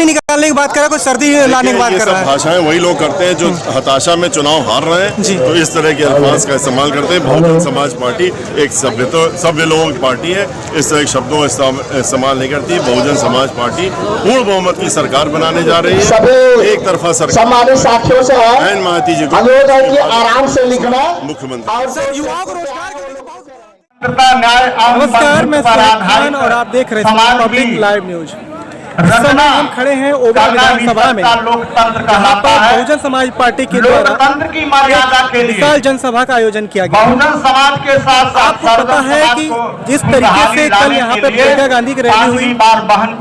निकालने की बात कर रहा है, कोई सर्दी लाने की बात कर रहा है। भाषाएं वही लोग करते हैं जो हताशा में चुनाव हार रहे हैं, तो इस तरह के अल्फाज का इस्तेमाल करते हैं। बहुजन समाज पार्टी एक सभ्य लोगों की पार्टी है, इस तरह के शब्दों का इस्तेमाल नहीं करती। बहुजन समाज पार्टी पूर्ण बहुमत की सरकार बनाने जा रही है। एक तरफा सरकार साथियों से एन महाती जी को आराम से लिखना मुख्यमंत्री। नमस्कार, मैं सुरेश खान और आप देख रहे हैं पब्लिक लाइव न्यूज। इस समय हम खड़े हैं ओबरा विधानसभा में, जहाँ पर बहुजन समाज पार्टी के द्वारा विशाल जनसभा का आयोजन किया गया। आपको पता है कि जिस तरीके से कल यहाँ पे प्रियंका गांधी की रैली हुई,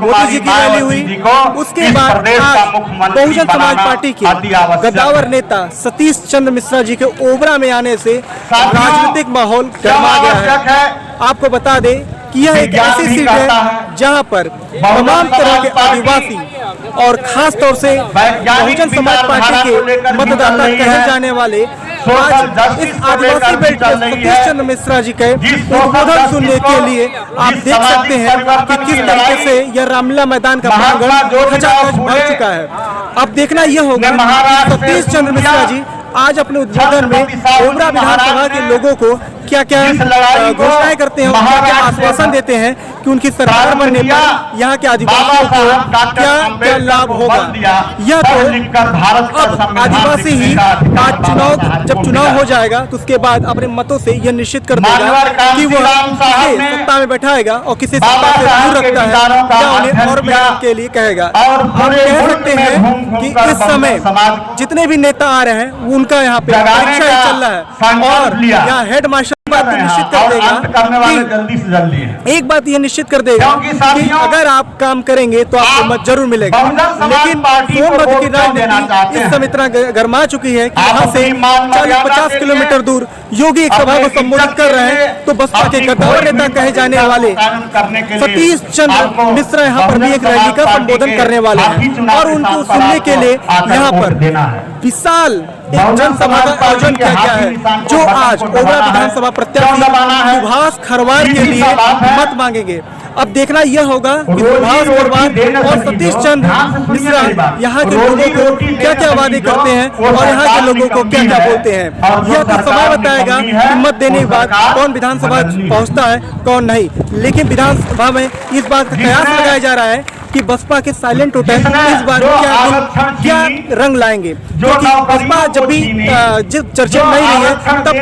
मोदी जी की रैली हुई, उसके बाद आज बहुजन समाज पार्टी के गद्दावर नेता सतीश चंद्र मिश्रा जी के ओबरा में आने से राजनीतिक माहौल गर्मा गया है। आपको बता दें कि यह एक ऐसी सीट है जहां पर तमाम तरह के आदिवासी और खास तौर से बहुजन समाज पार्टी के मतदाता कहे जाने वाले आज इस आदिवासी बेल्ट के सतीश चंद्र मिश्रा जी के उद्बोधन सुनने के लिए आप देख सकते हैं कि किस तरीके से यह रामलीला मैदान का प्रांगण खचाखच भर चुका है। अब देखना यह होगा कि सतीश चंद्र मिश्रा जी आज अपने उद्बोधन में ओबरा विधानसभा के लोगों को क्या क्या घोषणाएं करते हैं, क्या क्या आश्वासन देते हैं कि उनकी सरकार बनने पर यहाँ के आदिवासियों को क्या क्या लाभ होगा। यह तो अब आदिवासी ही आज जब चुनाव हो जाएगा तो उसके बाद अपने मतों से यह निश्चित कर देगा कि वह किसे सत्ता में बैठाएगा और किसे सत्ता से दूर रखता है या उन्हें और मेहनत के लिए कहेगा। हम कह सकते हैं कि इस समय जितने भी नेता आ रहे हैं उनका यहाँ पे परीक्षा ही चल रहा है और यहाँ हेड मास्टर निश्चित कर देगा कि एक बात यह निश्चित कर देगा कि अगर आप काम करेंगे तो आपको मत जरूर मिलेगा। लेकिन सोनभद्र की राजनीति इस समय इतना गर्मा चुकी है कि वहां से 40-50 किलोमीटर दूर योगी एक सभा को संबोधित कर रहे हैं, तो बसपा के गद्दावर नेता कहे जाने वाले सतीश चंद्र मिश्रा यहाँ पर भी एक रैली का संबोधन करने वाले हैं और उनको सुनने के लिए यहाँ पर विशाल एक जनसभा का आयोजन किया गया है, जो आज ओबरा विधानसभा प्रत्याशी सुभाष खरवार के लिए मत मांगेंगे। अब देखना यह होगा कि सुभाष खरवार और सतीश चंद्र मिश्रा यहाँ के लोगों को क्या क्या वादे करते हैं और यहाँ के लोगों को क्या क्या बोलते हैं। यह तो समय बताएगा कि मत देने के बाद कौन विधानसभा पहुँचता है कौन नहीं। लेकिन विधानसभा में इस बात का कयास लगाया जा रहा है कि बसपा के साइलेंट वोटर इस बार क्या रंग लाएंगे, क्योंकि बसपा जब भी चर्चा नहीं रही है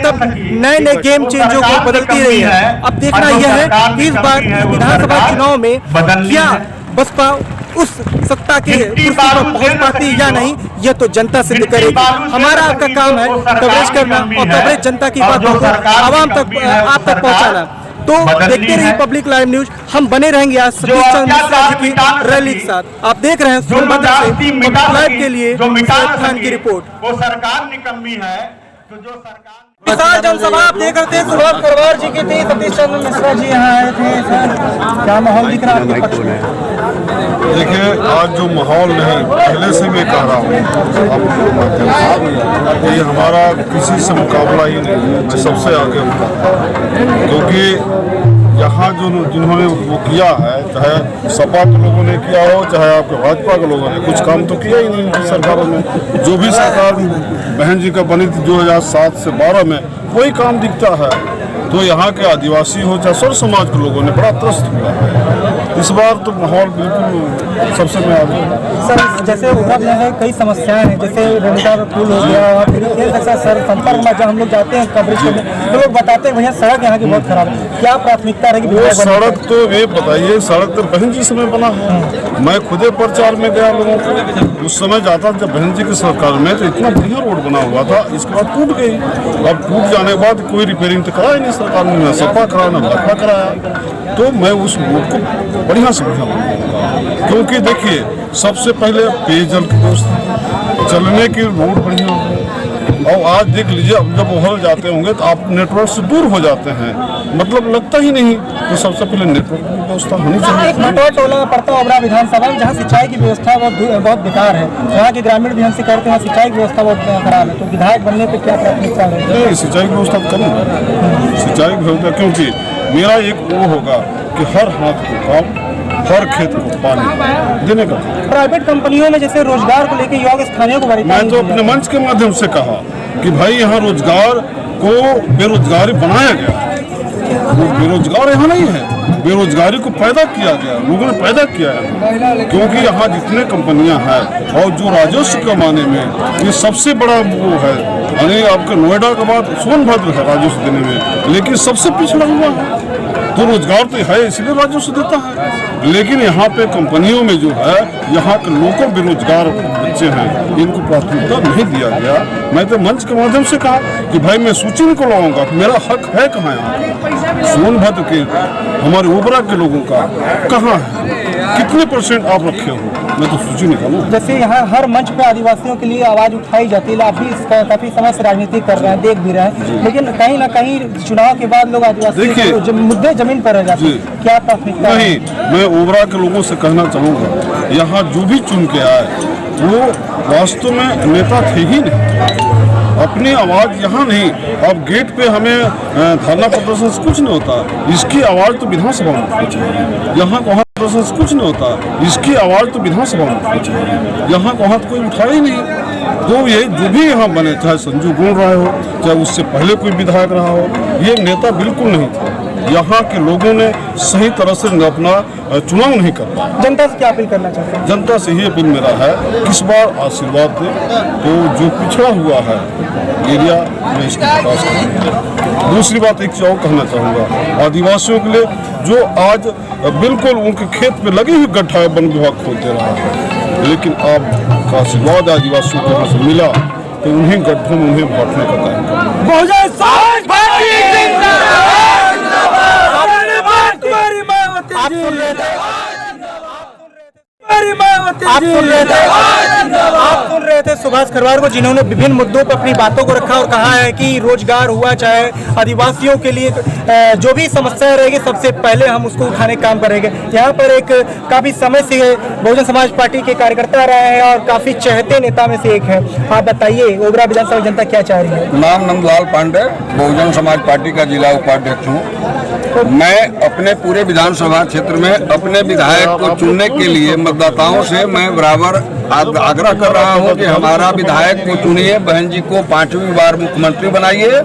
तब नए नए गेम चेंजों को बदलती रही है। अब देखना यह है कि इस बार विधानसभा चुनाव में क्या बसपा उस सत्ता के कुर्सी पर पहुंच पाती है या नहीं, यह तो जनता सिद्ध करेगी। हमारा आपका काम है कवरेज करना और कवरेज जनता की बातों को आवाम तक आप तक पहुंचाना। तो देखते रहिए पब्लिक लाइव न्यूज, हम बने रहेंगे आज सतीश चंद्र मिश्रा जी की रैली के साथ। आप देख रहे हैं सोनभद्र से पब्लिक लाइव के लिए सुरेश खान की रिपोर्ट। वो सरकार निकम्मी है तो जो सरकार विशाल जनसभा आप देख रहे थे, सुभाष खरवार जी की थी, सतीश चंद्र मिश्रा जी यहाँ आए थे। सर क्या माहौल दिख रहा है आपके पक्ष में? देखिए, आज जो माहौल नहीं, पहले से मैं कह रहा हूँ ये हमारा किसी से मुकाबला ही नहीं है, सबसे आगे होगा। क्योंकि यहाँ जो जिन्होंने वो किया है, चाहे सपा के लोगों ने किया हो चाहे आपके भाजपा के लोगों ने, कुछ काम तो किया ही नहीं उनकी सरकारों में। जो भी सरकार बहन जी का बनी थी 2007 से 12 में, वही काम दिखता है। तो यहाँ के आदिवासी हो चाहे सर्व समाज के लोगों ने बड़ा त्रस्त हुआ है। इस बार तो माहौल बिल्कुल सबसे में आगे है। सर जैसे ओबरा में कई समस्याएं हैं, जैसे रेणुका पुल हो गया और फिर सर संपर्क में जब हम लोग जाते हैं कवरेज करने तो लोग बताते हैं भैया सड़क यहाँ की बहुत खराब है। क्या प्राथमिकता रहेगी? सड़क तो ये बताइए, सड़क तो बहन जी समय बना है। मैं खुदे प्रचार में गया लोगों को, उस समय जाता जब बहन जी की सरकार में, तो इतना बढ़िया रोड बना हुआ था। इसके बाद टूट गई। अब टूट जाने के बाद कोई रिपेयरिंग तो कराया नहीं सरकार ने, न सपा कराया न भाजपा कराया। तो मैं उस रोड को बढ़िया से बढ़िया, क्योंकि देखिए सबसे पहले पेयजल की व्यवस्था, चलने की रोड बढ़िया हो। और आज देख लीजिए, अब जब उहल जाते होंगे तो आप नेटवर्क से दूर हो जाते हैं, मतलब लगता ही नहीं। तो सबसे पहले नेटवर्क की व्यवस्था होनी चाहिए। एक नेटवर्क टोला पड़ता है ओबरा विधानसभा में, जहाँ सिंचाई की व्यवस्था बहुत बेकार है। यहाँ के ग्रामीण भी हमसे कहते हैं सिंचाई की व्यवस्था बहुत खराब है। तो विधायक बनने पर क्या प्राथमिकता है? सिंचाई की व्यवस्था करूँगा, सिंचाई की व्यवस्था, क्योंकि मेरा एक वो होगा कि हर हाथ को काम हर खेत को पानी देने का। प्राइवेट कंपनियों में जैसे रोजगार को लेकर युवा स्थानीय को मैं तो अपने मंच के माध्यम से कहा कि भाई यहाँ रोजगार को बेरोजगारी बनाया गया, वो बेरोजगार यहाँ नहीं है, बेरोजगारी को पैदा किया गया, लोगों ने पैदा किया है। क्योंकि यहाँ जितने कंपनियां हैं और जो राजस्व कमाने में ये सबसे बड़ा वो है, यानी आपका नोएडा के बाद सोनभद्र है राजस्व देने में, लेकिन सबसे पिछड़ा हुआ है। तो रोजगार तो है इसलिए राजस्व देता है, लेकिन यहाँ पे कंपनियों में जो है यहाँ के लोकल बेरोजगार बच्चे हैं, इनको प्राथमिकता नहीं दिया गया। मैं तो मंच के माध्यम से कहा कि भाई मैं सूची को लाऊंगा, मेरा हक है कहाँ यहाँ, सोनभद्र के हमारे ओबरा के लोगों का कहाँ है, कितने % आप रखे हो, मैं तो सूची निकालूं। जैसे यहाँ हर मंच पे आदिवासियों के लिए आवाज उठाई जाती है, आप भी इसका काफी समय से राजनीति कर रहे हैं, देख भी रहे हैं, लेकिन कहीं ना कहीं चुनाव के बाद लोग आदिवासी मुद्दे जमीन पर रह जाते हैं, क्या प्राथमिकता नहीं, मैं ओबरा के लोगों से कहना चाहूँगा, यहाँ जो भी चुन के आए वो वास्तव में नेता थे ही नहीं, अपनी आवाज़ यहाँ नहीं। अब गेट पे हमें धरना प्रदर्शन से कुछ नहीं होता, इसकी आवाज़ तो विधानसभा में उठनी चाहिए। यहाँ को प्रदर्शन से कुछ नहीं होता, इसकी आवाज़ तो विधानसभा में उठनी चाहिए। यहाँ को हाथ कोई उठाया ही नहीं। तो ये जो भी यहाँ बने, चाहे संजू गोल राय हो, चाहे उससे पहले कोई विधायक रहा हो, ये नेता बिल्कुल नहीं था। यहाँ के लोगों ने सही तरह से अपना चुनाव नहीं कर पाया। जनता से क्या अपील करना चाहते हैं? जनता से ही अपील मेरा है, इस बार आशीर्वाद दे, तो जो पिछड़ा हुआ है एरिया में इसका विकास करेंगे। दूसरी बात एक चीज और कहना चाहूँगा, आदिवासियों के लिए जो आज बिल्कुल उनके खेत में लगी हुई गड्ढा वन विभाग खोलते रहा है, लेकिन आपका आशीर्वाद आदिवासियों को यहाँ से मिला तो उन्हीं गड्ढों में उन्हें बांटने का काम आप सुन रहे थे सुभाष खरवार को, जिन्होंने विभिन्न मुद्दों पर अपनी बातों को रखा और कहा है कि रोजगार हुआ, चाहे आदिवासियों के लिए जो भी समस्या रहेगी सबसे पहले हम उसको उठाने का काम करेंगे। यहाँ पर एक काफी समय से बहुजन समाज पार्टी के कार्यकर्ता रहे हैं और काफी चहेते नेता में से एक है। आप बताइए ओबरा विधानसभा जनता क्या चाह रही है? नाम नंदलाल पांडे, बहुजन समाज पार्टी का जिला उपाध्यक्ष हूँ। मैं अपने पूरे विधानसभा क्षेत्र में अपने विधायक को चुनने के लिए मतदाताओं से मैं बराबर आग्रह कर रहा हूं कि हमारा विधायक को चुनिए, बहन जी को 5वीं बार मुख्यमंत्री बनाइए।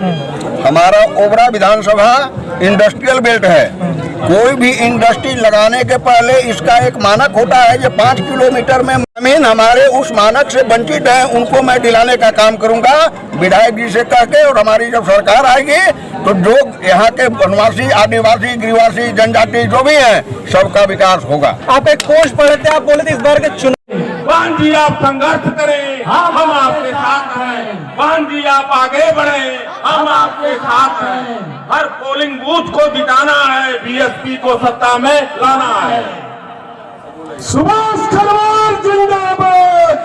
हमारा ओबरा विधानसभा इंडस्ट्रियल बेल्ट है, कोई भी इंडस्ट्री लगाने के पहले इसका एक मानक होता है जो 5 किलोमीटर में जमीन हमारे उस मानक से वंचित है, उनको मैं दिलाने का काम करूंगा विधायक जी से कह के। और हमारी जब सरकार आएगी तो जो यहाँ के वनवासी, आदिवासी, गिरिवासी, जनजाति जो भी है सबका विकास होगा। आप एक पोस्ट पढ़े थे, आप बोले थे इस बार के चुनाव बहन जी आप संघर्ष करें, हम आपके साथ हैं। बहन जी आप आगे बढ़े, हम आपके साथ हैं। हर पोलिंग बूथ को जिताना है, बीएसपी को सत्ता में लाना है। सुभाष खरवार जिंदाबाद,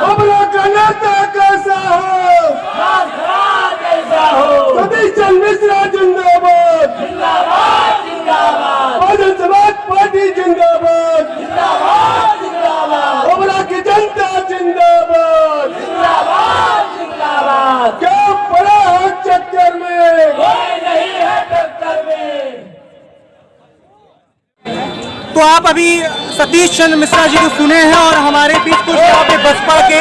ओबरा का नेता कैसा हो, सतीश चंद्र मिश्रा जिंदाबाद, बहुजन समाज पार्टी जिंदाबाद, ओबरा की जनता जिंदाबाद, क्या पड़ा है चक्कर में, कोई नहीं है टक्कर में। तो आप अभी सतीश चंद्र मिश्रा जी को सुने हैं और हमारे बीच कुछ यहाँ पे बसपा के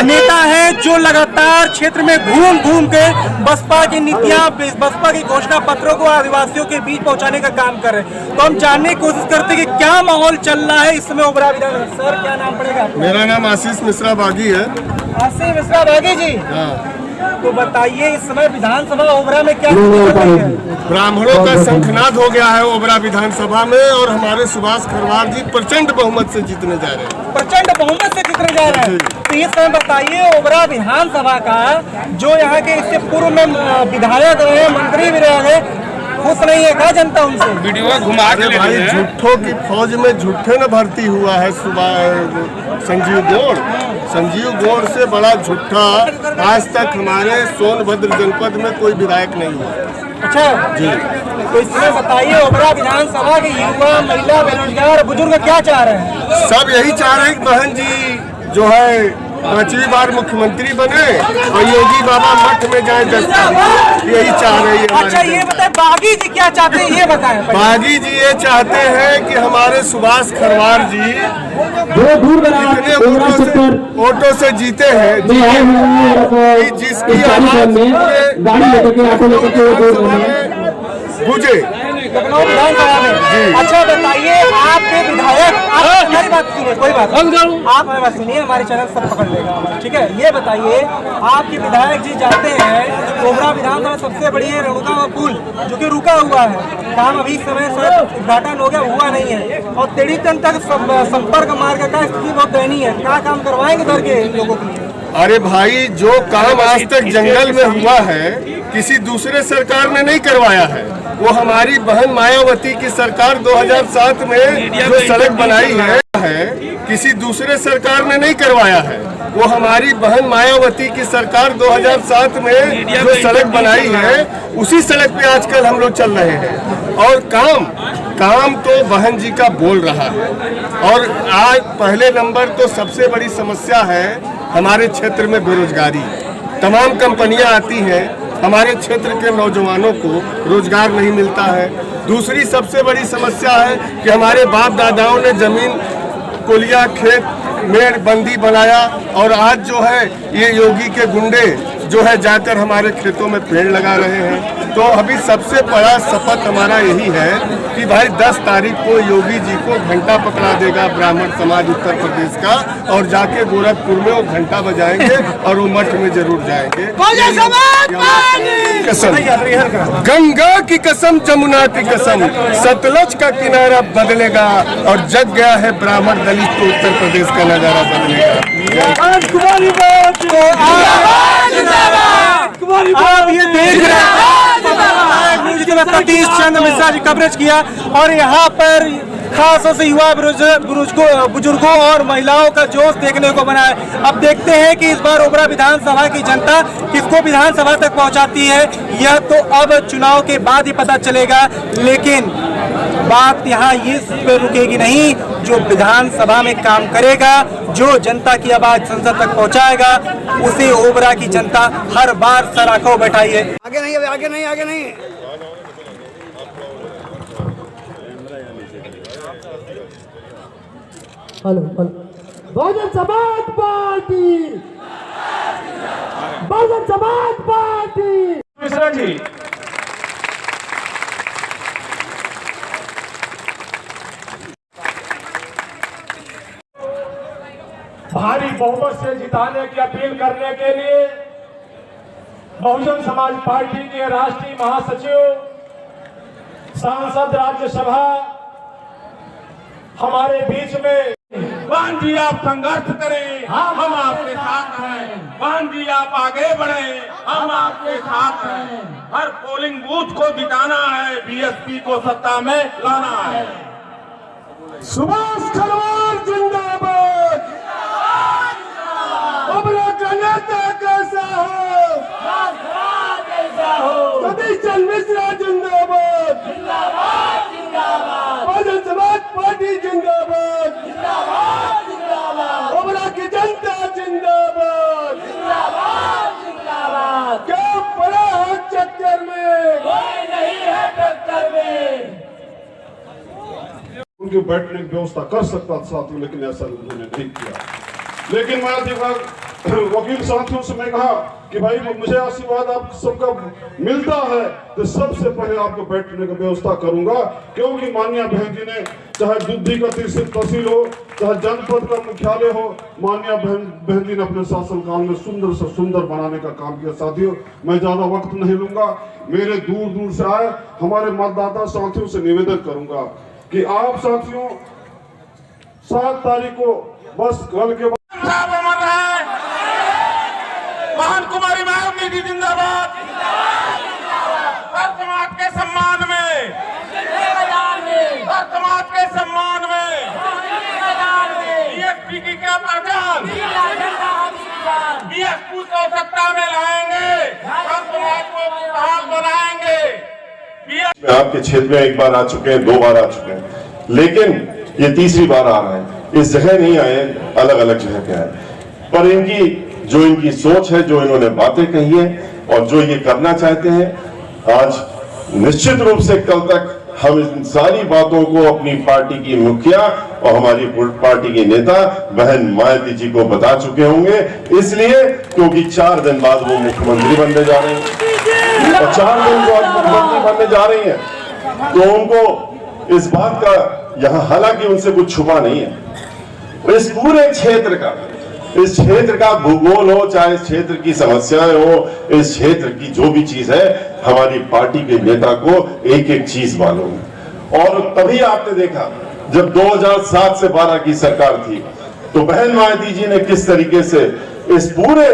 नेता हैं जो लगातार क्षेत्र में घूम घूम के बसपा की नीतियां, बसपा की घोषणा पत्रों को आदिवासियों के बीच पहुंचाने का काम कर रहे हैं। तो हम जानने की कोशिश करते हैं कि क्या माहौल चल रहा है इस समय ओबरा विधानसभा। सर क्या नाम पड़ेगा? मेरा नाम आशीष मिश्रा बागी है। आशीष मिश्रा बागी जी, तो बताइए इस समय विधानसभा ओबरा में क्या ब्राह्मणों का शंखनाद हो गया है ओबरा विधानसभा में और हमारे सुभाष खरवार जी प्रचंड बहुमत से जीतने जा रहे हैं। प्रचंड बहुमत से जीतने जा रहे हैं। तो इस समय बताइए ओबरा विधानसभा का जो यहाँ के इससे पूर्व में विधायक रहे, मंत्री भी रहे, खुश नहीं है क्या जनता उनसे? वीडियो घुमा के भाई झूठों की फौज में झूठे न भर्ती हुआ है संजीव गौड़। संजीव गौड़ से बड़ा झूठा आज तक हमारे सोनभद्र जनपद में कोई विधायक नहीं हुआ। अच्छा जी, तो इसमें बताइए ओबरा विधानसभा के युवा, महिला, बेरोजगार, बुजुर्ग क्या चाह रहे हैं? सब यही चाह रहे हैं कि बहन जी जो है 5वीं बार मुख्यमंत्री बने और योगी बाबा मठ में जाए 10 तारीख, यही चाह रही है। अच्छा ये बताएं बागी जी क्या चाहते हैं ये बताएं। बागी जी ये चाहते हैं कि हमारे सुभाष खरवार जी इतने वोटों से जीते हैं कि जिसकी आवाज बुझे। अच्छा बताइए आपके विधायक मेरी बात सुनिए, कोई बात नहीं, आप हमारी बात सुनिए, हमारे चैनल सब पकड़ लेगा, ठीक है। ये बताइए आपके विधायक जी जाते हैं ओबरा विधानसभा सबसे बड़ी है रेणुका पुल जो कि रुका हुआ है, काम अभी समय से उद्घाटन हो गया हुआ नहीं है और तेड़ीतन तक संपर्क मार्ग का स्थिति बहुत दयनीय है, क्या काम करवाएंगे दर के लोगों के लिए? अरे भाई जो काम आज तक जंगल में हुआ है किसी दूसरे सरकार ने नहीं करवाया है। वो हमारी बहन मायावती की सरकार 2007 में जो सड़क बनाई है किसी दूसरे सरकार ने नहीं करवाया है। वो हमारी बहन मायावती की सरकार 2007 में जो सड़क बनाई है उसी सड़क पे आजकल हम लोग चल रहे हैं और काम तो बहन जी का बोल रहा है। और आज पहले नंबर तो सबसे बड़ी समस्या है हमारे क्षेत्र में बेरोजगारी। तमाम कंपनियां आती हैं, हमारे क्षेत्र के नौजवानों को रोजगार नहीं मिलता है। दूसरी सबसे बड़ी समस्या है कि हमारे बाप दादाओं ने जमीन कोलिया खेत में बंदी बनाया और आज जो है ये योगी के गुंडे जो है जाकर हमारे खेतों में पेड़ लगा रहे हैं। तो अभी सबसे बड़ा शपथ हमारा यही है कि भाई 10 तारीख को योगी जी को घंटा पकड़ा देगा ब्राह्मण समाज उत्तर प्रदेश का और जाके गोरखपुर में वो घंटा बजाएंगे और वो मठ में जरूर जाएंगे। कसम गंगा की कसम जमुना की कसम सतलज का किनारा बदलेगा और जग गया है ब्राह्मण दलित तो उत्तर प्रदेश का नजारा बदलेगा। आप ये देख रहे हैं सतीश चंद्र मिश्रा जी कवरेज किया और यहाँ पर खासतौर से युवा बुजुर्गों और महिलाओं का जोश देखने को बना है। अब देखते हैं कि इस बार ओबरा विधानसभा की जनता किसको विधानसभा तक पहुंचाती है, यह तो अब चुनाव के बाद ही पता चलेगा। लेकिन बात यहाँ इस पे रुकेगी नहीं, जो विधानसभा में काम करेगा, जो जनता की आवाज संसद तक पहुंचाएगा, उसे ओबरा की जनता हर बार सर आंखों बैठाई है। आगे नहीं, आगे नहीं, आगे नहीं। Hello Bahujan Samaj party, Bahujan Samaj party. Mishra ji भारी बहुमत से जिताने की अपील करने के लिए बहुजन समाज पार्टी के राष्ट्रीय महासचिव, सांसद, राज्यसभा हमारे बीच में। बहन जी आप संघर्ष करें, हम आपके साथ हैं। बहन जी आप आगे बढ़ें, हम आपके साथ हैं। हर पोलिंग बूथ को जिताना है, बीएसपी को सत्ता में लाना है। सुभाष खरवार जिंदाबाद, ओबरा का नेता कैसा हो, सतीश चंद्र मिश्रा जिंदाबाद, बहुजन समाज पार्टी जिंदाबाद, ओबरा की जनता जिंदाबाद, क्या पड़ा है चक्कर में, कोई नहीं है टक्कर में। उनके बैठने की व्यवस्था कर सकता था साथियों, लेकिन ऐसा उन्होंने नहीं किया। लेकिन मैं वकील साथियों से मैं कहा कि भाई मुझे आशीर्वाद आप सबका मिलता है तो सबसे पहले आपको बैठने की व्यवस्था करूंगा, क्योंकि माननीय बहन जी ने चाहे दुद्धी का तहसील हो, चाहे जनपद का मुख्यालय हो, माननीय बहन जी ने अपने शासनकाल में सुंदर से सुंदर बनाने का काम किया। साथियों मैं ज्यादा वक्त नहीं लूंगा, मेरे दूर दूर से आए हमारे मतदाता साथियों से निवेदन करूंगा कि आप साथियों 7 तारीख को बस कल के बहन कुमारी मायावती जी जिंदाबाद, हर समाज के सम्मान में, हर समाज के सम्मान में बीएसपी की क्या पहचान, बीएसपी को सत्ता में लाएंगे, हर समाज को बहाल बनाएंगे। आपके क्षेत्र में एक बार आ चुके हैं, 2 बार आ चुके हैं, लेकिन ये तीसरी बार आ रहे हैं। इस जगह नहीं आए, अलग अलग जगह पे आए। पर जो इनकी सोच है, जो इन्होंने बातें कही है और जो ये करना चाहते हैं, आज निश्चित रूप से कल तक हम इन सारी बातों को अपनी पार्टी की मुखिया और हमारी पार्टी की नेता बहन मायावती जी को बता चुके होंगे, इसलिए क्योंकि 4 दिन बाद वो मुख्यमंत्री बनने जा रहे हैं और 4 दिन बाद मुख्यमंत्री बनने जा रही हैं, तो उनको इस बात का यहाँ, हालांकि उनसे कुछ छुपा नहीं है, इस पूरे क्षेत्र का, इस क्षेत्र का भूगोल हो, चाहे इस क्षेत्र की समस्याएं हो, इस क्षेत्र की जो भी चीज है, हमारी पार्टी के नेता को एक एक चीज मालूम है। और तभी आपने देखा जब 2007 से 12 की सरकार थी, तो बहन मायावती जी ने किस तरीके से इस पूरे,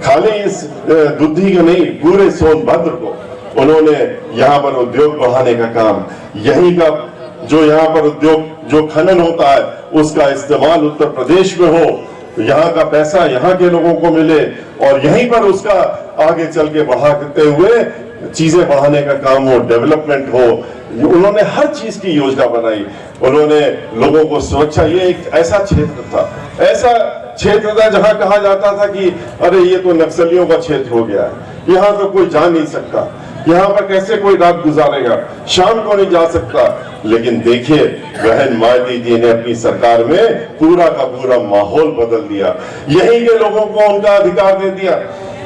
खाली इस दुद्धि का नहीं, पूरे सोनभद्र को उन्होंने यहाँ पर उद्योग बढ़ाने का काम, यहीं का जो यहाँ पर उद्योग, जो खनन होता है, उसका इस्तेमाल उत्तर प्रदेश में हो, यहाँ का पैसा यहाँ के लोगों को मिले और यहीं पर उसका आगे चल के बढ़ाते हुए चीजें बढ़ाने का काम हो, डेवलपमेंट हो। उन्होंने हर चीज की योजना बनाई, उन्होंने लोगों को सुरक्षा, ये एक ऐसा क्षेत्र था, ऐसा क्षेत्र था जहां कहा जाता था कि अरे ये तो नक्सलियों का क्षेत्र हो गया है, यहाँ तो कोई जा नहीं सकता, यहाँ पर कैसे कोई रात गुजारेगा, शाम को नहीं जा सकता। लेकिन देखिए बहन मायावती जी ने अपनी सरकार में पूरा का पूरा माहौल बदल दिया, यहीं के लोगों को उनका अधिकार दे दिया,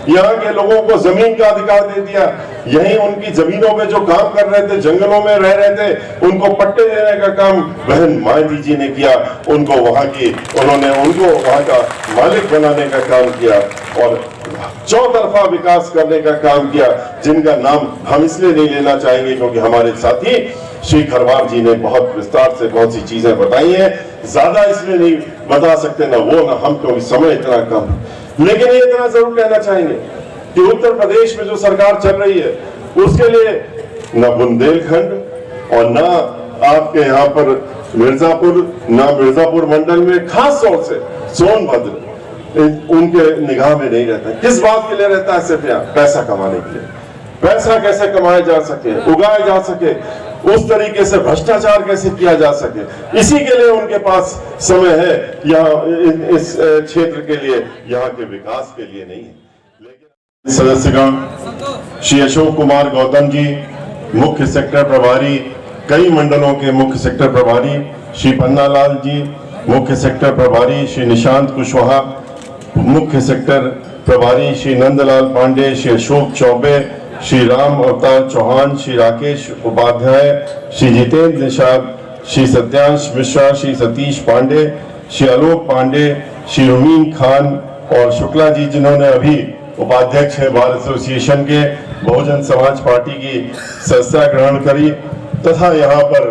यहाँ के लोगों को जमीन का अधिकार दे दिया, यहीं उनकी जमीनों में जो काम कर रहे थे, जंगलों में रह रहे थे, उनको पट्टे देने का काम बहन मायावती जी ने किया, उनको उन्होंने उनको वहां का मालिक बनाने का काम किया और चौतरफा विकास करने का काम किया, जिनका नाम हम इसलिए नहीं लेना चाहेंगे क्योंकि हमारे साथी श्री खरवार जी ने बहुत विस्तार से बहुत सी चीजें बताई हैं, ज्यादा इसलिए नहीं बता सकते, ना वो ना हम, क्योंकि समय इतना कम। लेकिन ये इतना जरूर कहना चाहेंगे कि उत्तर प्रदेश में जो सरकार चल रही है, उसके लिए न बुंदेलखंड और न आपके यहाँ पर मिर्जापुर मंडल में, खास तौर से सोनभद्र उनके निगाह में नहीं रहता। किस बात के लिए रहता है? सिर्फ यहाँ पैसा कमाने के लिए, पैसा कैसे कमाया जा सके, उगाया जा सके, उस तरीके से भ्रष्टाचार कैसे किया जा सके, इसी के लिए उनके पास समय है, यहाँ इस क्षेत्र के लिए, यहाँ के विकास के लिए नहीं है। लेकिन सदस्यगण श्री अशोक कुमार गौतम जी मुख्य सेक्टर प्रभारी, कई मंडलों के मुख्य सेक्टर प्रभारी श्री पन्नालाल जी मुख्य सेक्टर प्रभारी, श्री निशांत कुशवाहा मुख्य सेक्टर प्रभारी, श्री नंदलाल पांडे, श्री अशोक चौबे, श्री राम अवतार चौहान, श्री राकेश उपाध्याय, श्री जितेंद्र निषाद, श्री सत्यांश मिश्रा, श्री सतीश पांडे, श्री आलोक पांडे, श्री रुमीन खान और शुक्ला जी, जिन्होंने अभी उपाध्यक्ष है बार एसोसिएशन के, बहुजन समाज पार्टी की सदस्यता ग्रहण करी, तथा यहाँ पर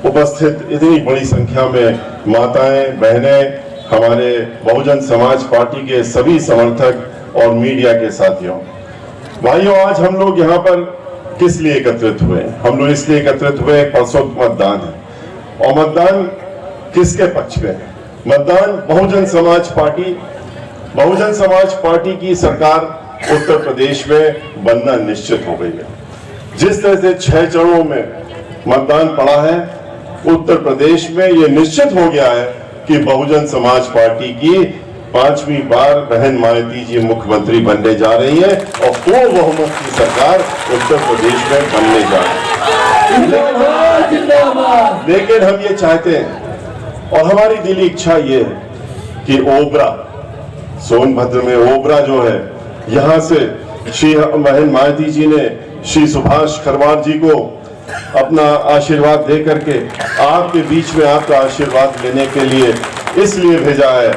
उपस्थित इतनी बड़ी संख्या में माताएं, बहनें, हमारे बहुजन समाज पार्टी के सभी समर्थक और मीडिया के साथियों, भाइयों, आज हम लोग यहाँ पर किस लिए एकत्रित हुए? हम लोग इसलिए एकत्रित हुए, परसों मतदान है और मतदान किसके पक्ष में है? मतदान बहुजन समाज पार्टी की सरकार उत्तर प्रदेश में बनना निश्चित हो गई है। जिस तरह से 6 चरणों में मतदान पड़ा है, उत्तर प्रदेश में यह निश्चित हो गया है कि बहुजन समाज पार्टी की 5वीं बार बहन मायावती जी मुख्यमंत्री बनने जा रही है और पूर्ण बहुमत की सरकार उत्तर प्रदेश में बनने जा रही है। लेकिन हम ये चाहते हैं और हमारी दिली इच्छा ये है कि ओबरा, सोनभद्र में ओबरा जो है, यहाँ से श्री बहन मायावती जी ने श्री सुभाष खरवार जी को अपना आशीर्वाद दे करके आपके बीच में आपका आशीर्वाद लेने के लिए इसलिए भेजा है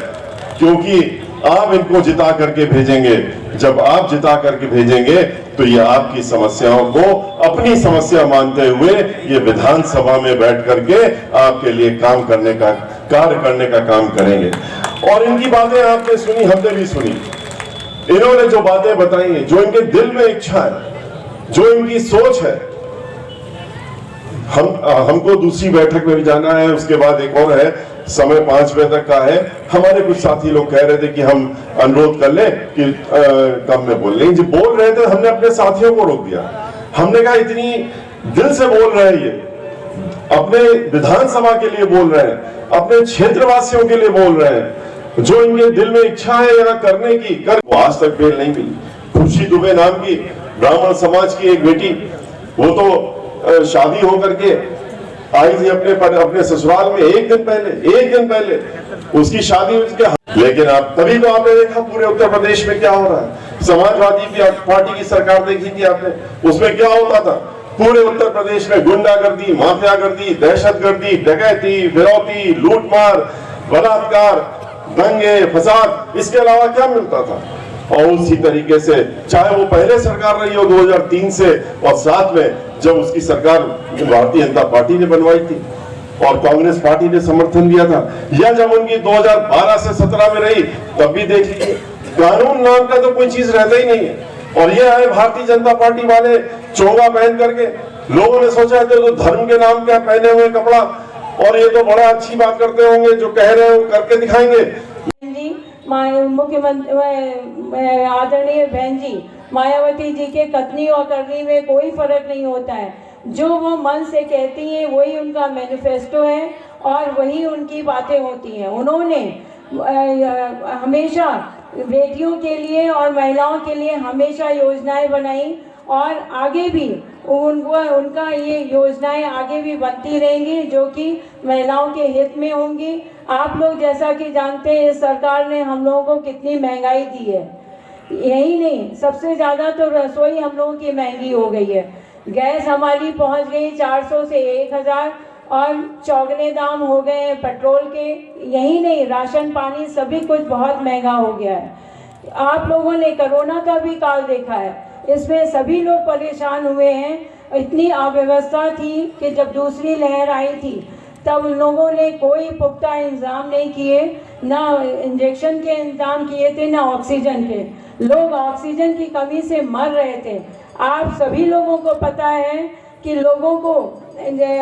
क्योंकि आप इनको जिता करके भेजेंगे। जब आप जिता करके भेजेंगे तो ये आपकी समस्याओं को अपनी समस्या मानते हुए ये विधानसभा में बैठ करके आपके लिए काम करने का, कार्य करने का काम करेंगे। और इनकी बातें आपने सुनी, हमने भी सुनी। इन्होंने जो बातें बताई हैं, जो इनके दिल में इच्छा है, जो इनकी सोच है, हमको दूसरी बैठक में भी जाना है, उसके बाद एक और है, समय 5 बजे तक का है। हमारे कुछ साथी लोग कह रहे थे कि हम अनुरोध कर लें कि कम में बोल लें, जो बोल रहे थे हमने अपने साथियों को रोक दिया। हमने कहा इतनी दिल से बोल रहे हैं, ये अपने विधानसभा के लिए बोल रहे हैं, अपने क्षेत्रवासियों के लिए बोल रहे हैं, जो इनके दिल में इच्छा है यहाँ करने की वो आज तक बेल नहीं मिली। खुशी दुबे नाम की ब्राह्मण समाज की एक बेटी, वो तो शादी होकर के आई थी अपने ससुराल में एक दिन पहले उसकी शादी उसके, लेकिन अब तभी तो आपने देखा पूरे उत्तर प्रदेश में क्या हो रहा है। समाजवादी की पार्टी की सरकार देखी थी आपने, उसमें क्या होता था। पूरे उत्तर प्रदेश में गुंडागर्दी, माफियागर्दी, दहशतगर्दी, डकैती, फिरौती, लूटमार, बलात्कार, दंगे, फसाद, इसके अलावा क्या मिलता था। और उसी तरीके से चाहे वो पहले सरकार रही हो 2003 से, और साथ में जब उसकी सरकार भारतीय जनता पार्टी ने बनवाई थी और कांग्रेस पार्टी ने समर्थन दिया था, या जब उनकी 2012 से 17 में रही, तब भी देख लीजिए कानून नाम का तो कोई चीज रहता ही नहीं है। और ये आए भारतीय जनता पार्टी वाले चोंगा पहन करके, लोगों ने सोचा थे तो धर्म के नाम क्या पहने हुए कपड़ा, और ये तो बड़ा अच्छी बात करते होंगे, जो कह रहे हैं वो करके दिखाएंगे। मुख्यमंत्री आदरणीय बहन जी मायावती जी के कथनी और करनी में कोई फर्क नहीं होता है। जो वो मन से कहती हैं वही उनका मैनिफेस्टो है और वही उनकी बातें होती हैं। उन्होंने हमेशा बेटियों के लिए और महिलाओं के लिए हमेशा योजनाएं बनाई और आगे भी उनका ये योजनाएं आगे भी बनती रहेंगी जो कि महिलाओं के हित में होंगी। आप लोग जैसा कि जानते हैं इस सरकार ने हम लोगों को कितनी महंगाई दी है। यही नहीं, सबसे ज़्यादा तो रसोई हम लोगों की महंगी हो गई है। गैस हमारी पहुंच गई 400 से 1000 और चौगने दाम हो गए हैं पेट्रोल के। यही नहीं, राशन पानी सभी कुछ बहुत महंगा हो गया है। आप लोगों ने कोरोना का भी काल देखा है, इसमें सभी लोग परेशान हुए हैं। इतनी अव्यवस्था थी कि जब दूसरी लहर आई थी तब लोगों ने कोई पुख्ता इंतजाम नहीं किए, ना इंजेक्शन के इंतजाम किए थे ना ऑक्सीजन के। लोग ऑक्सीजन की कमी से मर रहे थे। आप सभी लोगों को पता है कि लोगों को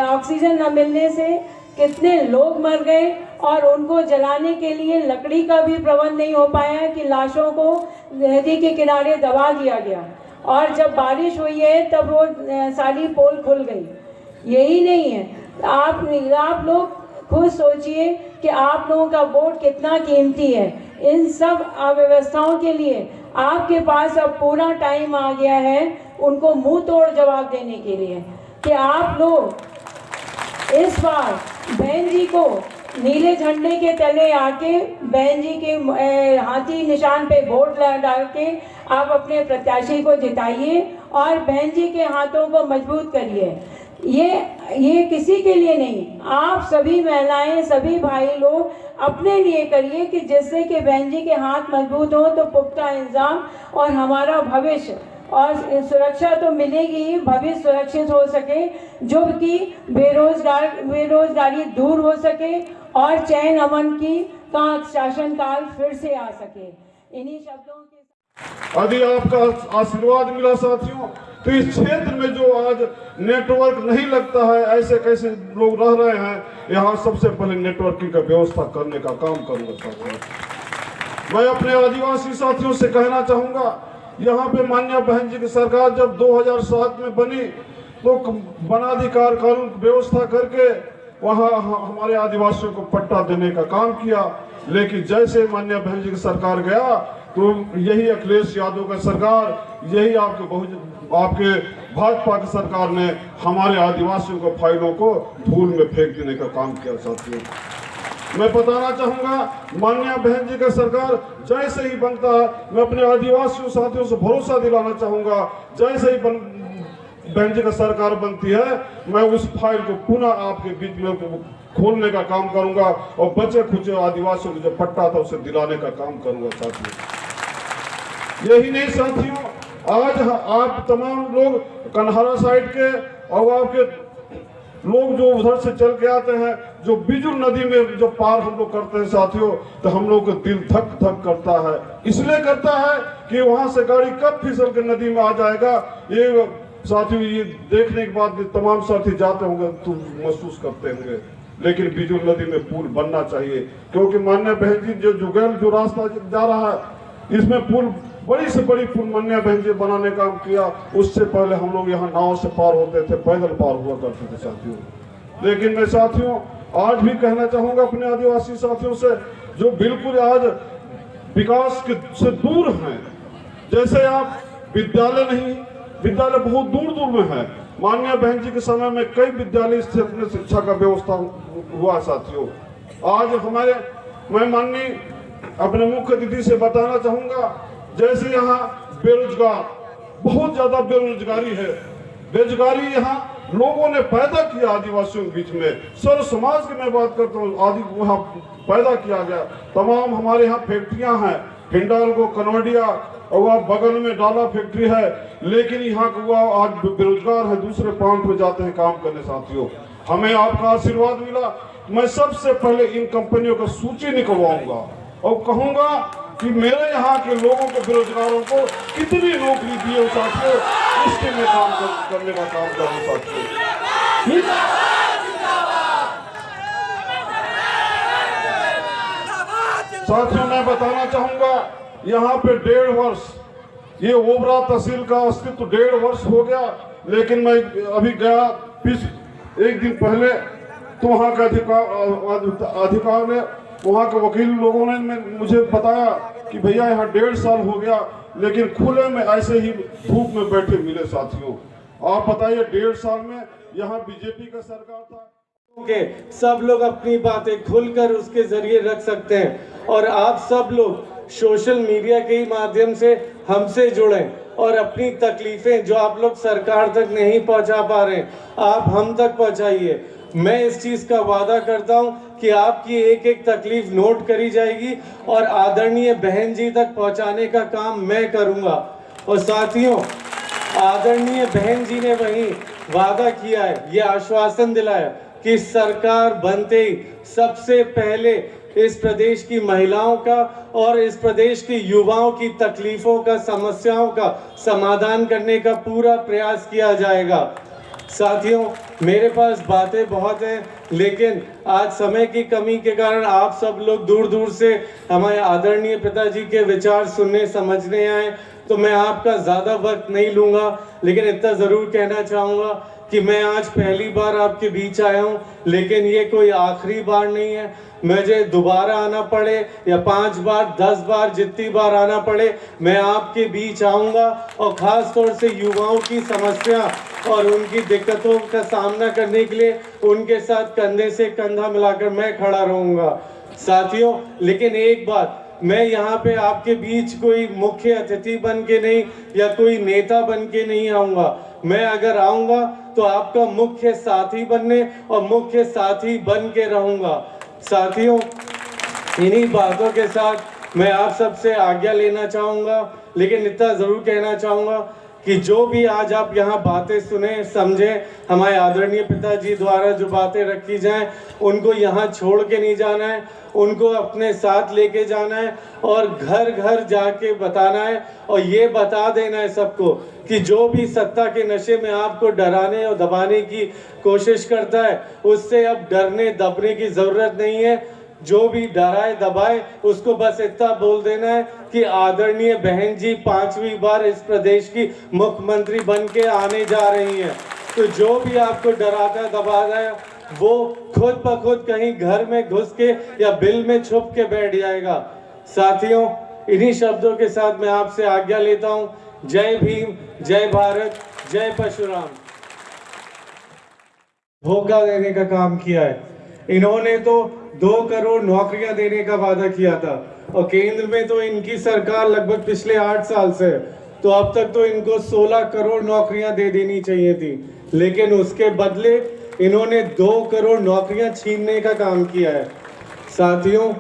ऑक्सीजन न मिलने से कितने लोग मर गए और उनको जलाने के लिए लकड़ी का भी प्रबंध नहीं हो पाया कि लाशों को नदी के किनारे दबा दिया गया। और जब बारिश हुई है तब वो सारी पोल खुल गई। यही नहीं है, आप लोग खुद सोचिए कि आप लोगों का वोट कितना कीमती है। इन सब अव्यवस्थाओं के लिए आपके पास अब पूरा टाइम आ गया है उनको मुंह तोड़ जवाब देने के लिए कि आप लोग इस बार बहन जी को नीले झंडे के तले आके बहन जी के हाथी निशान पे वोट डाल के आप अपने प्रत्याशी को जिताइए और बहन जी के हाथों को मजबूत करिए। ये किसी के लिए नहीं, आप सभी महिलाएं, सभी भाई लोग अपने लिए करिए कि जिससे कि बहन जी के हाथ मजबूत हो तो पुख्ता इंतजाम और हमारा भविष्य और सुरक्षा तो मिलेगी ही, भविष्य सुरक्षित हो सके, जो कि बेरोजगारी दूर हो सके और चैन अमन का शासनकाल फिर से आ सके। इन्हीं शब्दों के यदि आपका आशीर्वाद मिला साथियों तो इस क्षेत्र में जो आज नेटवर्क नहीं लगता है, ऐसे कैसे लोग रह रहे हैं, यहाँ सबसे पहले नेटवर्किंग का व्यवस्था करने का काम करूंगा साथियों। मैं अपने आदिवासी साथियों से कहना चाहूंगा, यहाँ पे माननीय बहन जी की सरकार जब 2007 में बनी तो वनाधिकार कानून व्यवस्था करके वहाँ हमारे आदिवासियों को पट्टा देने का काम किया। लेकिन जैसे माननीय बहन जी की सरकार गया तो यही अखिलेश यादव का सरकार, यही आपके भाजपा की सरकार ने हमारे आदिवासियों को फाइलों को धूल में फेंक देने का काम किया साथियों। मैं बताना चाहूंगा माननीय बहन जी का सरकार जैसे ही बनता है, मैं अपने आदिवासियों साथियों से भरोसा दिलाना चाहूंगा, जैसे ही बहन जी का सरकार बनती है मैं उस फाइल को पुनः आपके बीच में खोलने का काम करूंगा और बचे खुचे आदिवासियों को जो पट्टा था उसे दिलाने का काम करूंगा साथियों। यही नहीं साथियों, आज आप तमाम लोग कन्हारा साइड के और आपके लोग जो उधर से चल के आते हैं, जो बिजुल नदी में जो पार हम लोग करते हैं साथियों, तो हम लोग को दिल धक धक करता है। इसलिए करता है कि वहां से गाड़ी कब फिसल के नदी में आ जाएगा, ये साथियों ये देखने के बाद तमाम साथी जाते होंगे तो महसूस करते होंगे। लेकिन बिजुल नदी में पुल बनना चाहिए, क्योंकि माननीय बहन जी जो जुगैल जो रास्ता जा रहा है इसमें पुल बड़ी से बड़ी पुल माननीय बहन जी बनाने का काम किया। उससे पहले हम लोग यहाँ नाव से पार होते थे, पैदल पार हुआ करते थे साथियों। लेकिन मैं साथियों आज भी कहना चाहूंगा अपने आदिवासी साथियों से जो बिल्कुल आज विकास से दूर हैं। जैसे आप विद्यालय नहीं, विद्यालय बहुत दूर दूर में है। माननीय बहन जी के समय में कई विद्यालय क्षेत्र में शिक्षा का व्यवस्था हुआ साथियों। आज मैं माननीय अपने मुख्य अतिथि से बताना चाहूंगा, जैसे यहाँ बेरोजगार, बहुत ज्यादा बेरोजगारी है। बेरोजगारी यहाँ लोगों ने पैदा किया आदिवासियों के बीच में, सर्व समाज की मैं बात करता हूँ, आदि वहाँ पैदा किया गया। तमाम हमारे यहाँ फैक्ट्रियाँ हैं, हिंडाल्को, कनौडिया और वहाँ बगल में डाला फैक्ट्री है, लेकिन यहाँ का आज बेरोजगार है, दूसरे प्रांत में जाते हैं काम करने। साथियों, हमें आपका आशीर्वाद मिला। मैं सबसे पहले इन कंपनियों का सूची निकलवाऊंगा और कहूंगा कि मेरे यहाँ के लोगों को, बेरोजगारों को कितनी नौकरी दी है साथियों, इसके मैं काम करने का काम करूँ साथियों। साथियों, मैं बताना चाहूंगा यहाँ पे 1.5 वर्ष, ये ओबरा तहसील का अस्तित्व 1.5 वर्ष हो गया, लेकिन मैं अभी गया एक दिन पहले तो वहाँ का अधिकार ने, वहाँ के वकील लोगों ने मुझे बताया कि भैया यहाँ 1.5 साल हो गया, लेकिन खुले में ऐसे ही धूप में बैठे मिले। साथियों, आप बताइए 1.5 साल में यहाँ बीजेपी का सरकार था के सब लोग अपनी बातें खुलकर उसके जरिए रख सकते हैं, और आप सब लोग सोशल मीडिया के ही माध्यम से हमसे जुड़ें और अपनी तकलीफें जो आप लोग सरकार तक नहीं पहुंचा पा रहे हैं, आप हम तक पहुंचाइए। मैं इस चीज का वादा करता हूं कि आपकी एक एक तकलीफ नोट करी जाएगी और आदरणीय बहन जी तक पहुंचाने का काम मैं करूंगा। और साथियों, आदरणीय बहन जी ने वही वादा किया है, ये आश्वासन दिलाया कि सरकार बनते ही सबसे पहले इस प्रदेश की महिलाओं का और इस प्रदेश के युवाओं की तकलीफों का, समस्याओं का समाधान करने का पूरा प्रयास किया जाएगा। साथियों, मेरे पास बातें बहुत हैं, लेकिन आज समय की कमी के कारण आप सब लोग दूर दूर से हमारे आदरणीय पिताजी के विचार सुनने समझने आए, तो मैं आपका ज़्यादा वक्त नहीं लूँगा, लेकिन इतना ज़रूर कहना चाहूँगा कि मैं आज पहली बार आपके बीच आया हूँ, लेकिन ये कोई आखिरी बार नहीं है। मुझे दोबारा आना पड़े या 5 बार, 10 बार, जितनी बार आना पड़े, मैं आपके बीच आऊँगा और ख़ास तौर से युवाओं की समस्या और उनकी दिक्कतों का सामना करने के लिए उनके साथ कंधे से कंधा मिलाकर मैं खड़ा रहूँगा। साथियों, लेकिन एक बात, मैं यहाँ पे आपके बीच कोई मुख्य अतिथि बन के नहीं या कोई नेता बन के नहीं आऊँगा। मैं अगर आऊँगा तो आपका मुख्य साथी बनने और मुख्य साथी बन के रहूँगा। साथियों, इन्हीं बातों के साथ मैं आप सबसे आज्ञा लेना चाहूँगा, लेकिन इतना ज़रूर कहना चाहूँगा कि जो भी आज आप यहाँ बातें सुने, समझें, हमारे आदरणीय पिताजी द्वारा जो बातें रखी जाएं, उनको यहाँ छोड़ के नहीं जाना है, उनको अपने साथ लेके जाना है और घर घर जाके बताना है और ये बता देना है सबको कि जो भी सत्ता के नशे में आपको डराने और दबाने की कोशिश करता है, उससे अब डरने दबने की ज़रूरत नहीं है। जो भी डराए दबाए, उसको बस इतना बोल देना है कि आदरणीय बहन जी 5वीं बार इस प्रदेश की मुख्यमंत्री बन के आने जा रही हैं। तो जो भी आपको डराता दबाता है, वो खुद ब खुद कहीं घर में घुस के या बिल में छुप के बैठ जाएगा। साथियों, इन्हीं शब्दों के साथ मैं आपसे आज्ञा लेता हूँ। जय भीम, जय भारत, जय परशुराम। धोखा देने का काम किया है इन्होंने, तो 2 करोड़ नौकरियां देने का वादा किया था और केंद्र में तो इनकी सरकार लगभग पिछले 8 साल से, तो अब तक तो इनको 16 करोड़ नौकरियां दे देनी चाहिए थी, लेकिन उसके बदले इन्होंने 2 करोड़ नौकरियां छीनने का काम किया है। साथियों,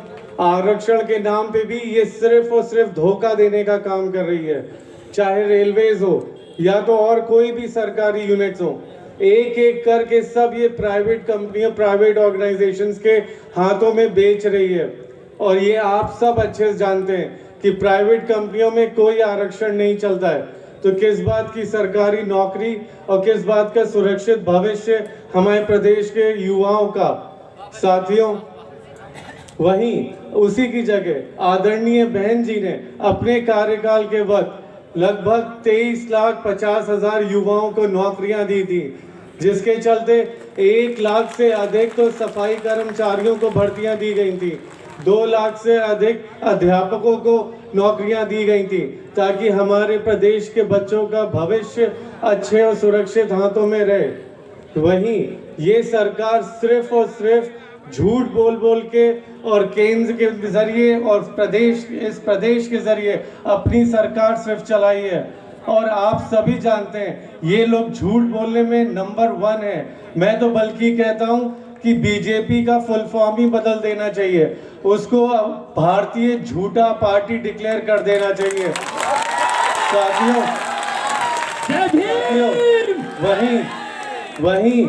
आरक्षण के नाम पे भी ये सिर्फ और सिर्फ धोखा देने का काम कर रही है, चाहे रेलवेज हो या तो और कोई भी सरकारी यूनिट्स हो। एक एक करके सब ये प्राइवेट कंपनियों, प्राइवेट ऑर्गेनाइजेशंस के हाथों में बेच रही है। और ये आप सब अच्छे से जानते हैं कि प्राइवेट कंपनियों में कोई आरक्षण नहीं चलता है, तो किस बात की सरकारी नौकरी और किस बात का सुरक्षित भविष्य हमारे प्रदेश के युवाओं का। साथियों, वहीं उसी की जगह आदरणीय बहन जी ने अपने कार्यकाल के वक्त लगभग 23,50,000 युवाओं को नौकरियां दी थी, जिसके चलते 1 लाख से अधिक तो सफाई कर्मचारियों को भर्तियां दी गई थी, 2 लाख से अधिक अध्यापकों को नौकरियां दी गई थी, ताकि हमारे प्रदेश के बच्चों का भविष्य अच्छे और सुरक्षित हाथों में रहे। वहीं ये सरकार सिर्फ और सिर्फ झूठ बोल बोल के और केंद्र के जरिए और इस प्रदेश के जरिए अपनी सरकार सिर्फ चलाई है। और आप सभी जानते हैं ये लोग झूठ बोलने में नंबर 1 है। मैं तो बल्कि कहता हूं कि बीजेपी का फुल फॉर्म ही बदल देना चाहिए, उसको भारतीय झूठा पार्टी डिक्लेयर कर देना चाहिए। साथियों, वहीं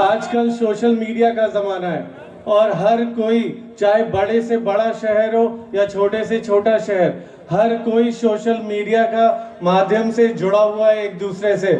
आजकल सोशल मीडिया का जमाना है और हर कोई, चाहे बड़े से बड़ा शहर हो या छोटे से छोटा शहर, हर कोई सोशल मीडिया का माध्यम से जुड़ा हुआ है एक दूसरे से।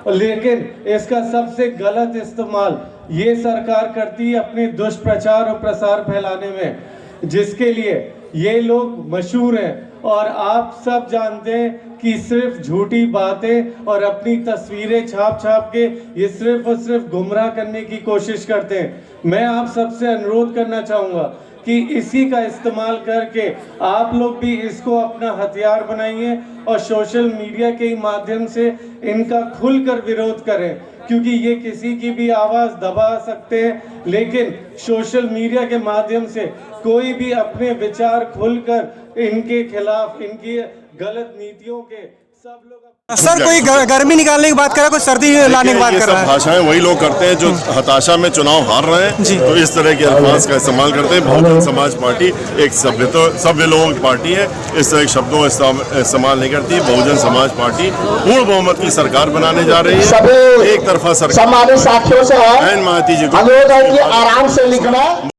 लेकिन इसका सबसे गलत इस्तेमाल ये सरकार करती है अपने दुष्प्रचार और प्रसार फैलाने में, जिसके लिए ये लोग मशहूर हैं। और आप सब जानते हैं कि सिर्फ झूठी बातें और अपनी तस्वीरें छाप छाप के ये सिर्फ और सिर्फ गुमराह करने की कोशिश करते हैं। मैं आप सबसे अनुरोध करना चाहूँगा कि इसी का इस्तेमाल करके आप लोग भी इसको अपना हथियार बनाइए और सोशल मीडिया के माध्यम से इनका खुलकर विरोध करें, क्योंकि ये किसी की भी आवाज़ दबा सकते हैं, लेकिन सोशल मीडिया के माध्यम से कोई भी अपने विचार खुलकर इनके खिलाफ, इनकी गलत नीतियों के सब लोग। सर, कोई गर्मी निकालने की बात कर रहा है, कोई सर्दी लाने की बात कर रहा है। भाषाएं वही लोग करते हैं जो हताशा में चुनाव हार रहे हैं, तो इस तरह के अल्फाज का इस्तेमाल करते हैं। बहुजन समाज पार्टी एक सभ्य लोगों की पार्टी है, इस तरह के शब्दों का इस्तेमाल नहीं करती। बहुजन समाज पार्टी पूर्ण बहुमत की सरकार बनाने जा रही है। एक तरफा सरकार साथियों से मायावती जी को अनुरोध है कि आराम से लिखना।